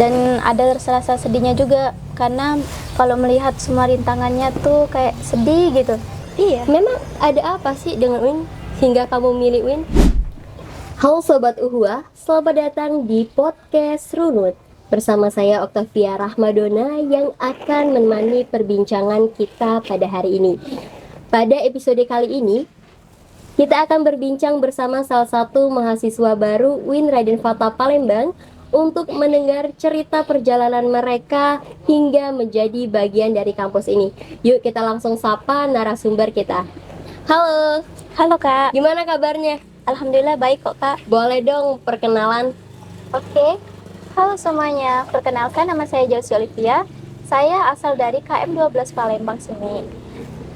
Dan ada rasa sedihnya juga karena kalau melihat semua rintangannya tuh kayak sedih gitu. Iya. Memang ada apa sih dengan UIN hingga kamu milih UIN? Halo Sobat Uhwa, selamat datang di podcast Runut. Bersama saya Octavia Rahmadona yang akan menemani perbincangan kita pada hari ini. Pada episode kali ini, kita akan berbincang bersama salah satu mahasiswa baru UIN Raden Fata Palembang untuk mendengar cerita perjalanan mereka hingga menjadi bagian dari kampus ini. Yuk kita langsung sapa narasumber kita. Halo, Halo Kak, gimana kabarnya? alhamdulillah baik kok Kak. Boleh dong perkenalan? Oke, halo semuanya, perkenalkan nama saya Josie Olivia. Saya asal dari KM 12 Palembang sini.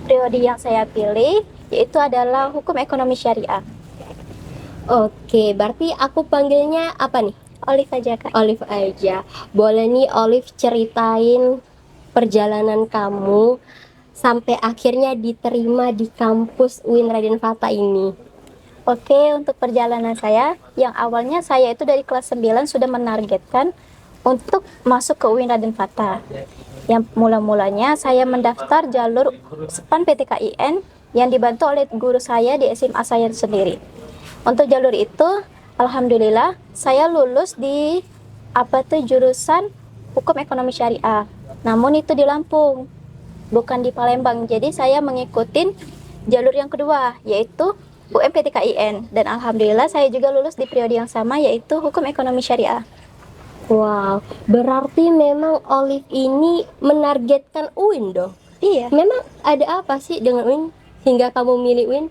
Prodi yang saya pilih yaitu adalah Hukum Ekonomi Syariah. Oke, berarti aku panggilnya apa nih? Olive aja Kak. Olive aja. Boleh nih Olive ceritain perjalanan kamu sampai akhirnya diterima di kampus UIN Raden Fata ini. Oke, untuk perjalanan saya, yang awalnya saya itu dari kelas 9 sudah menargetkan untuk masuk ke UIN Raden Fata. Yang mula-mulanya saya mendaftar jalur SPAN PTKIN yang dibantu oleh guru saya di SMA saya sendiri. Untuk jalur itu, alhamdulillah saya lulus di jurusan Hukum Ekonomi Syariah. Namun itu di Lampung, bukan di Palembang. Jadi saya mengikuti jalur yang kedua, yaitu UMPTKIN, dan alhamdulillah saya juga lulus di periode yang sama, yaitu Hukum Ekonomi Syariah. Wow, berarti memang Olive ini menargetkan UIN dong? Iya. Memang ada apa sih dengan UIN hingga kamu milih UIN?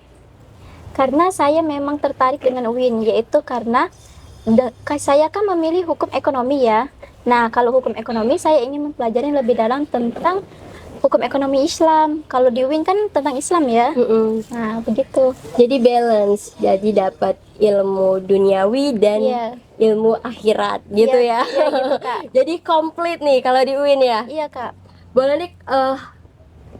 Karena saya memang tertarik dengan UIN, yaitu karena saya kan memilih hukum ekonomi ya. Nah, kalau hukum ekonomi saya ingin mempelajari lebih dalam tentang hukum ekonomi Islam. Kalau di UIN kan tentang Islam ya. Nah, begitu. Jadi balance, jadi dapat ilmu duniawi dan ilmu akhirat gitu ya. Iya gitu Kak. Jadi komplit nih kalau di UIN ya. Iya Kak. Boleh nih,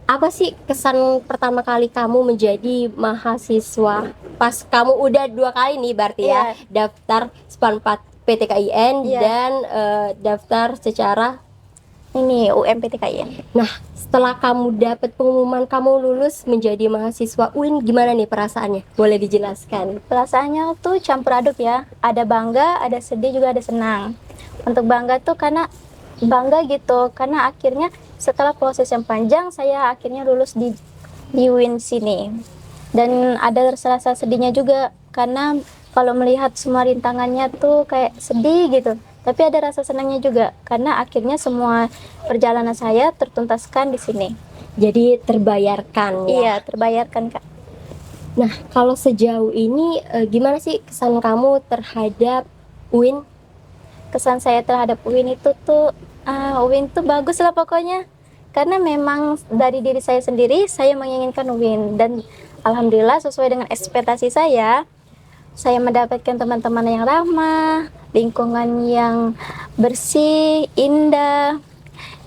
apa sih kesan pertama kali kamu menjadi mahasiswa pas kamu udah 2 kali nih berarti ya daftar SPAN PTKIN dan daftar secara ini UMPTKIN. Nah, setelah kamu dapat pengumuman kamu lulus menjadi mahasiswa UIN, gimana nih perasaannya? Boleh dijelaskan? Perasaannya tuh campur aduk ya. Ada bangga, ada sedih, juga ada senang. Untuk bangga tuh karena bangga gitu, karena akhirnya setelah proses yang panjang saya akhirnya lulus di UIN sini. Dan ada rasa sedihnya juga karena kalau melihat semua rintangannya tuh kayak sedih gitu. Tapi ada rasa senangnya juga karena akhirnya semua perjalanan saya tertuntaskan di sini. Jadi terbayarkan ya? Iya, terbayarkan Kak. Nah, kalau sejauh ini gimana sih kesan kamu terhadap UIN? Kesan saya terhadap UIN itu tuh UIN tuh bagus lah pokoknya. Karena memang dari diri saya sendiri saya menginginkan UIN, dan alhamdulillah sesuai dengan ekspektasi saya mendapatkan teman-teman yang ramah, lingkungan yang bersih, indah,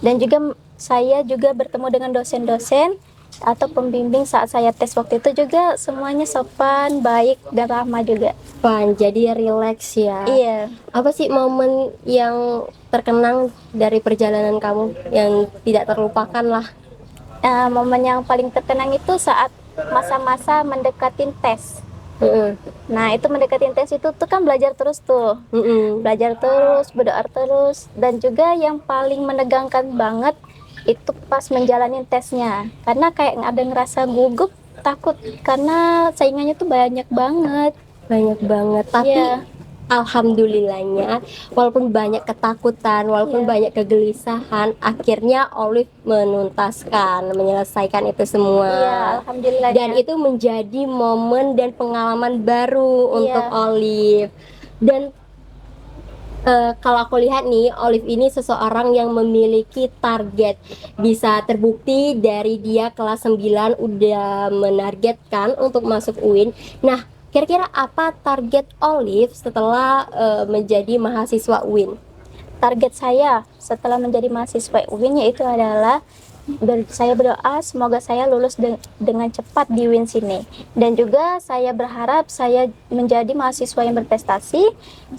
dan juga saya juga bertemu dengan dosen-dosen atau pembimbing saat saya tes waktu itu juga semuanya sopan, baik, dan ramah juga. Fun, jadi relax ya? Iya. Apa sih momen yang terkenang dari perjalanan kamu yang tidak terlupakan lah? Momen yang paling terkenang itu saat masa-masa mendekatin tes. Nah, itu mendekatin tes itu tuh kan belajar terus tuh. Belajar terus, berdoa terus, dan juga yang paling menegangkan banget itu pas menjalani tesnya. Karena kayak ada ngerasa gugup, takut karena saingannya tuh banyak banget. Tapi alhamdulillahnya walaupun banyak ketakutan, walaupun banyak kegelisahan, akhirnya Olive menyelesaikan itu semua. Alhamdulillah. Dan itu menjadi momen dan pengalaman baru untuk Olive. Dan kalau aku lihat nih, Olive ini seseorang yang memiliki target. Bisa terbukti dari dia kelas 9 udah menargetkan untuk masuk UIN. Nah, kira-kira apa target Olive setelah menjadi mahasiswa UIN? Target saya setelah menjadi mahasiswa UIN yaitu adalah Saya berdoa semoga saya lulus dengan cepat di UIN sini. Dan juga saya berharap saya menjadi mahasiswa yang berprestasi,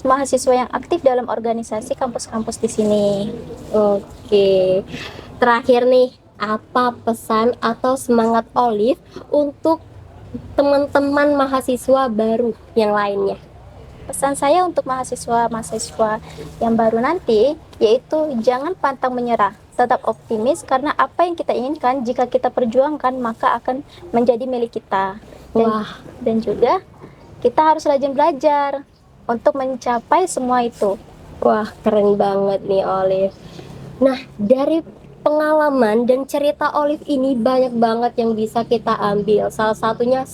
mahasiswa yang aktif dalam organisasi kampus-kampus di sini. Oke. Terakhir nih, apa pesan atau semangat Olive untuk teman-teman mahasiswa baru yang lainnya? Pesan saya untuk mahasiswa-mahasiswa yang baru nanti yaitu jangan pantang menyerah, tetap optimis karena apa yang kita inginkan jika kita perjuangkan maka akan menjadi milik kita. Dan juga kita harus rajin belajar untuk mencapai semua itu. Wah, keren banget nih Olive. Nah, dari pengalaman dan cerita Olive ini banyak banget yang bisa kita ambil. Salah satunya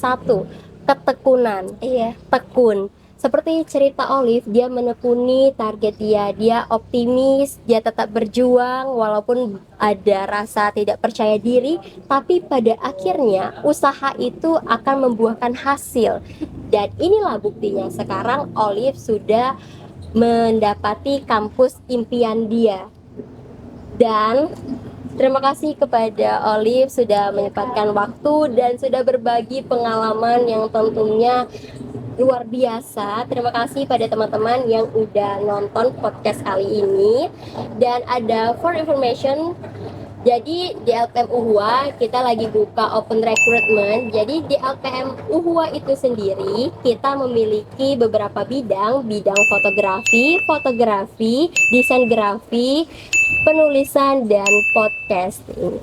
ketekunan. Iya. Tekun. Seperti cerita Olive, dia menekuni target dia optimis, dia tetap berjuang walaupun ada rasa tidak percaya diri, tapi pada akhirnya usaha itu akan membuahkan hasil. Dan inilah buktinya, sekarang Olive sudah mendapati kampus impian dia. Dan terima kasih kepada Olive sudah menyempatkan waktu dan sudah berbagi pengalaman yang tentunya luar biasa. Terima kasih pada teman-teman yang udah nonton podcast kali ini. Dan ada for information, jadi di LPM Uhua kita lagi buka open recruitment. Jadi di LPM Uhua itu sendiri kita memiliki beberapa bidang fotografi, desain grafik, penulisan dan podcasting.